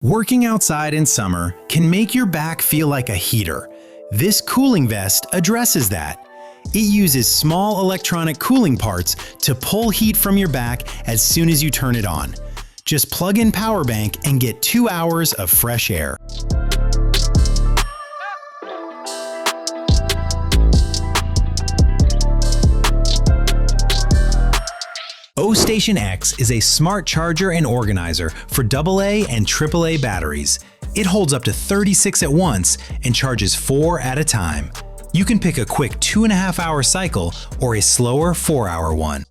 Working outside in summer can make your back feel like a heater. This cooling vest addresses that. It uses small electronic cooling parts to pull heat from your back as soon as you turn it on. Just plug in power bank and get 2 hours of fresh air. O-Station X is a smart charger and organizer for AA and AAA batteries. It holds up to 36 at once and charges 4 at a time. You can pick a quick 2.5-hour cycle or a slower 4-hour one.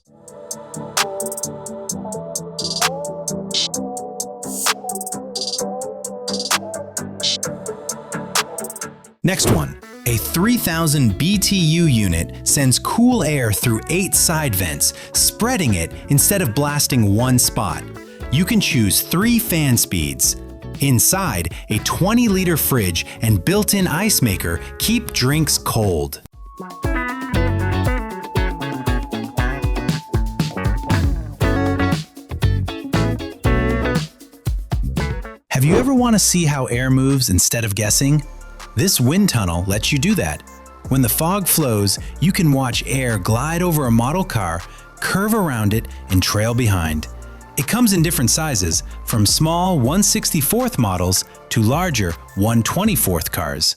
Next one. A 3000 BTU unit sends cool air through 8 side vents, spreading it instead of blasting one spot. You can choose 3 fan speeds. Inside, a 20-liter fridge and built-in ice maker keep drinks cold. Have you ever want to see how air moves instead of guessing? This wind tunnel lets you do that. When the fog flows, you can watch air glide over a model car, curve around it, and trail behind. It comes in different sizes, from small 1/64th models to larger 1/24th cars.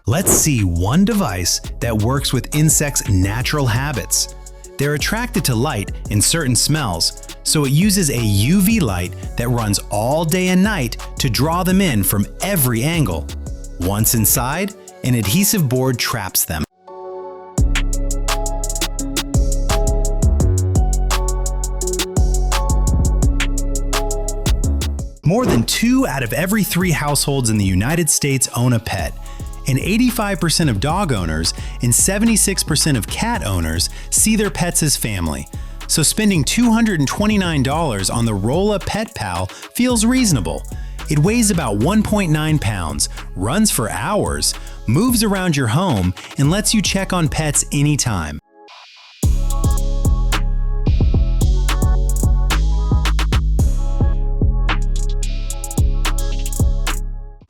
Let's see one device that works with insects' natural habits. They're attracted to light and certain smells, so it uses a UV light that runs all day and night to draw them in from every angle. Once inside, an adhesive board traps them. More than 2 out of every 3 households in the United States own a pet. And 85% of dog owners and 76% of cat owners see their pets as family. So spending $229 on the Rolla Pet Pal feels reasonable. It weighs about 1.9 pounds, runs for hours, moves around your home, and lets you check on pets anytime.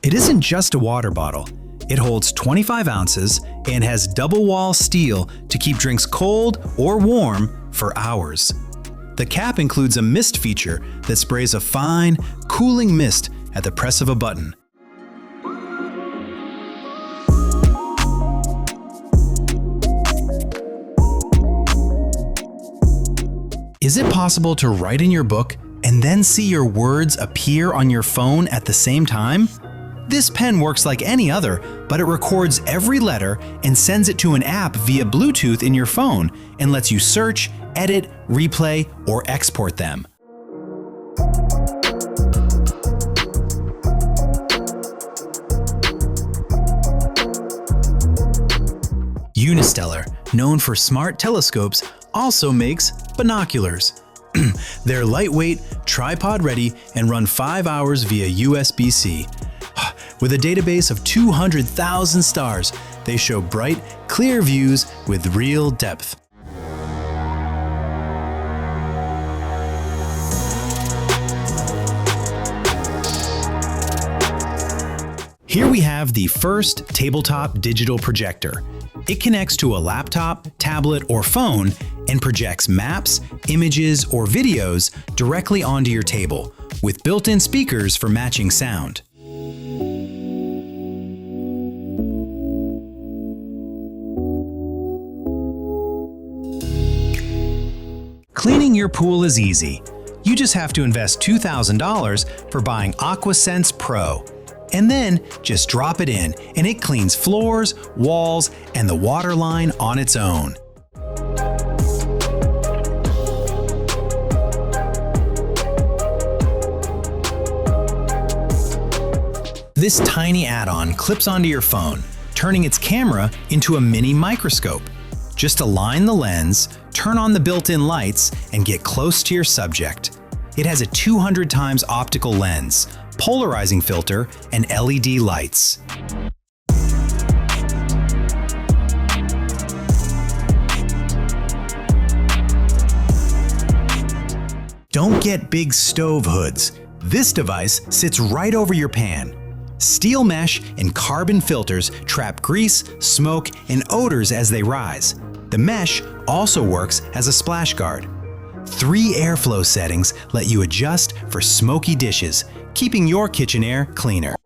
It isn't just a water bottle. It holds 25 ounces and has double wall steel to keep drinks cold or warm for hours. The cap includes a mist feature that sprays a fine, cooling mist at the press of a button. Is it possible to write in your book and then see your words appear on your phone at the same time? This pen works like any other, but it records every letter and sends it to an app via Bluetooth in your phone and lets you search, edit, replay, or export them. Unistellar, known for smart telescopes, also makes binoculars. They're lightweight, tripod-ready, and run 5 hours via USB-C. With a database of 200,000 stars, they show bright, clear views with real depth. Here we have the first tabletop digital projector. It connects to a laptop, tablet, or phone and projects maps, images, or videos directly onto your table, with built-in speakers for matching sound. Cleaning your pool is easy. You just have to invest $2,000 for buying AquaSense Pro. And then just drop it in, and it cleans floors, walls, and the water line on its own. This tiny add-on clips onto your phone, turning its camera into a mini microscope. Just align the lens, turn on the built-in lights, and get close to your subject. It has a 200 times optical lens, polarizing filter, and LED lights. Don't get big stove hoods. This device sits right over your pan. Steel mesh and carbon filters trap grease, smoke, and odors as they rise. The mesh also works as a splash guard. 3 airflow settings let you adjust for smoky dishes, keeping your kitchen air cleaner.